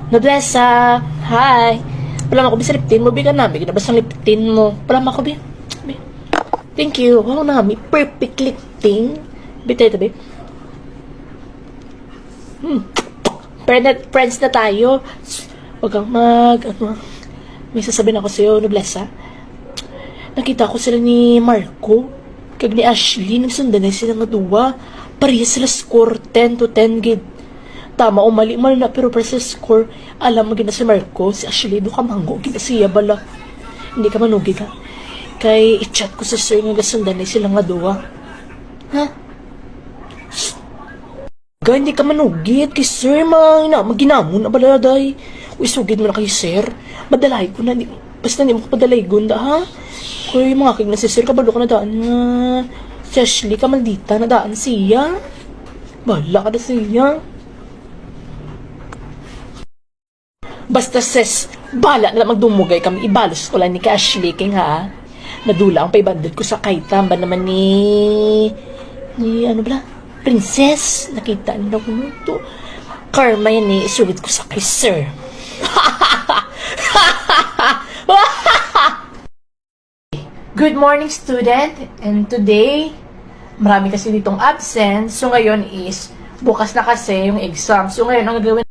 Noblesa, hi. Pala ako, bisa liptin mo, bigan namin. Ginabas ang liptin mo. Pala ako, bi. Thank you. Wow, nami. Perfect lifting. Bitay ito, bi. Friends na tayo. Huwag kang may sasabihin ako sa'yo, Noblesa. Nakita ko sila ni Marco. Kag ni Ashley, nagsundan na sila nga duwa. Parehas sila score 10 to 10 gid. Tama o mali man na, pero para sa score, alam mo gina si Marco, si Ashley, do ka manggo, gina siya bala. Hindi ka manugi ka. Kay i-chat ko sa sir nga gasundan na sila nga duwa. Ha? Hindi ka manugit kay sir, maginamon na bala day. Uisugid mo na kay sir. Madalay ko na, basta hindi mo kapadalay gunda, ha? Kaya mga kig na si sir, kabalo ka na daan nga. Si Ashley, ka maldita na daan siya. Bala ka na siya. Basta sis, bala na magdumugay kami, ibalos ko lang ni Ashley, kaya nga, nadula ang paibandad ko sa kaitamba naman ni ano bala? Princess, nakita nila ko nito. Karma yan eh, isulit ko sa kay sir. Good morning, student. And today, marami kasi ditong absent. So ngayon is, bukas na kasi yung exam. So ngayon, ang gagawin